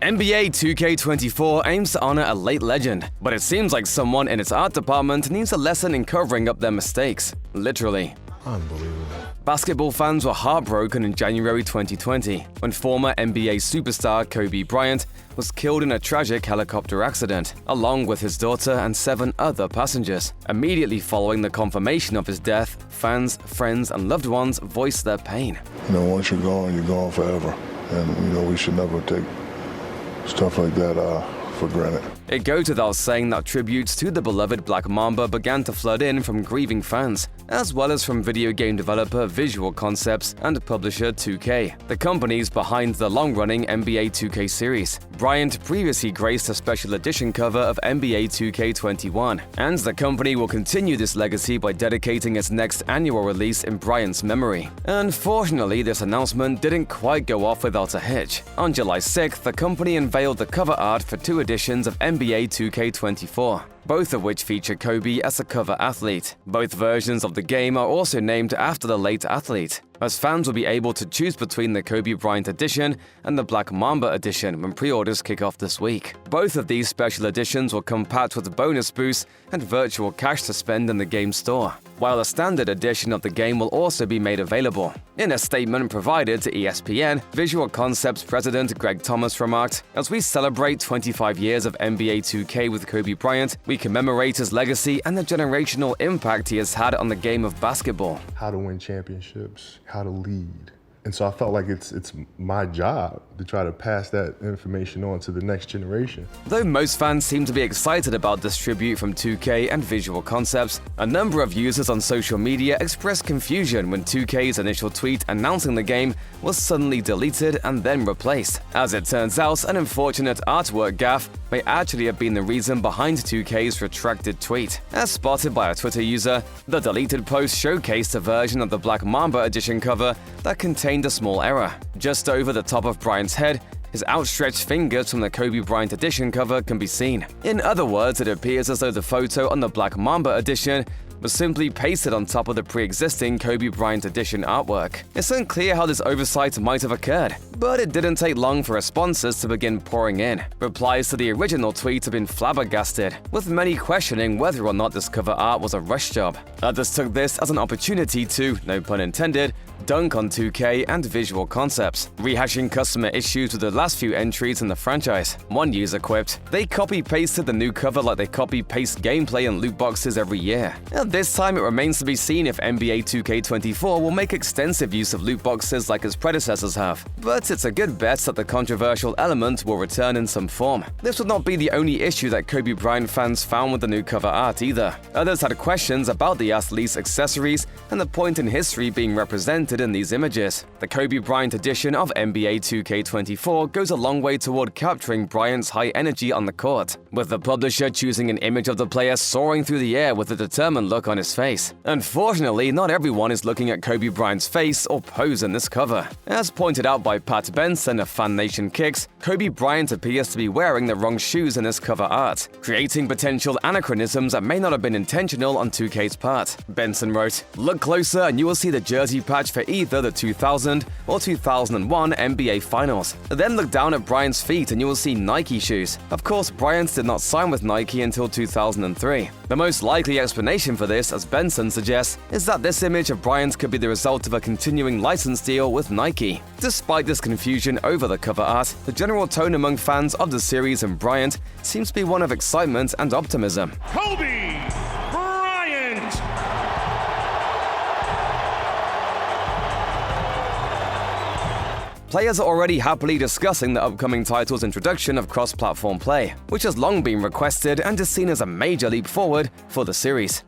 NBA 2K24 aims to honor a late legend, but it seems like someone in its art department needs a lesson in covering up their mistakes. Literally. Unbelievable. Basketball fans were heartbroken in January 2020 when former NBA superstar Kobe Bryant was killed in a tragic helicopter accident, along with his daughter and 7 other passengers. Immediately following the confirmation of his death, fans, friends, and loved ones voiced their pain. Once you're gone forever. And, we should never take stuff like that for granted. It goes without saying that tributes to the beloved Black Mamba began to flood in from grieving fans, as well as from video game developer Visual Concepts and publisher 2K, the companies behind the long-running NBA 2K series. Bryant previously graced a special edition cover of NBA 2K21, and the company will continue this legacy by dedicating its next annual release in Bryant's memory. Unfortunately, this announcement didn't quite go off without a hitch. On July 6th, the company unveiled the cover art for 2 editions of NBA 2K24, both of which feature Kobe as a cover athlete. Both versions of the game are also named after the late athlete, as fans will be able to choose between the Kobe Bryant edition and the Black Mamba edition when pre-orders kick off this week. Both of these special editions will come packed with bonus boosts and virtual cash to spend in the game store, while a standard edition of the game will also be made available. In a statement provided to ESPN, Visual Concepts president Greg Thomas remarked, "As we celebrate 25 years of NBA 2K with Kobe Bryant, we commemorate his legacy and the generational impact he has had on the game of basketball." How to win championships, how to lead. And so I felt like it's my job to try to pass that information on to the next generation. Though most fans seem to be excited about this tribute from 2K and Visual Concepts, a number of users on social media expressed confusion when 2K's initial tweet announcing the game was suddenly deleted and then replaced. As it turns out, an unfortunate artwork gaffe may actually have been the reason behind 2K's retracted tweet. As spotted by a Twitter user, the deleted post showcased a version of the Black Mamba edition cover that contained a small error. Just over the top of Bryant's head, his outstretched fingers from the Kobe Bryant edition cover can be seen. In other words, it appears as though the photo on the Black Mamba edition was simply pasted on top of the pre-existing Kobe Bryant edition artwork. It's unclear how this oversight might have occurred, but it didn't take long for responses to begin pouring in. Replies to the original tweet have been flabbergasted, with many questioning whether or not this cover art was a rush job. Others took this as an opportunity to, no pun intended, dunk on 2K and Visual Concepts, rehashing customer issues with the last few entries in the franchise. One user quipped, "They copy-pasted the new cover like they copy-paste gameplay and loot boxes every year." At this time, it remains to be seen if NBA 2K24 will make extensive use of loot boxes like its predecessors have, but it's a good bet that the controversial element will return in some form. This would not be the only issue that Kobe Bryant fans found with the new cover art either. Others had questions about the athlete's accessories and the point in history being represented in these images. The Kobe Bryant edition of NBA 2K24 goes a long way toward capturing Bryant's high energy on the court, with the publisher choosing an image of the player soaring through the air with a determined look on his face. Unfortunately, not everyone is looking at Kobe Bryant's face or pose in this cover. As pointed out by Pat Benson of Fan Nation Kicks, Kobe Bryant appears to be wearing the wrong shoes in this cover art, creating potential anachronisms that may not have been intentional on 2K's part. Benson wrote, "Look closer and you will see the jersey patch for either the 2000 or 2001 NBA Finals. Then look down at Bryant's feet and you will see Nike shoes. Of course, Bryant did not sign with Nike until 2003. The most likely explanation for this, as Benson suggests, is that this image of Bryant could be the result of a continuing license deal with Nike." Despite this confusion over the cover art, the general tone among fans of the series and Bryant seems to be one of excitement and optimism. Kobe Bryant! Players are already happily discussing the upcoming title's introduction of cross-platform play, which has long been requested and is seen as a major leap forward for the series.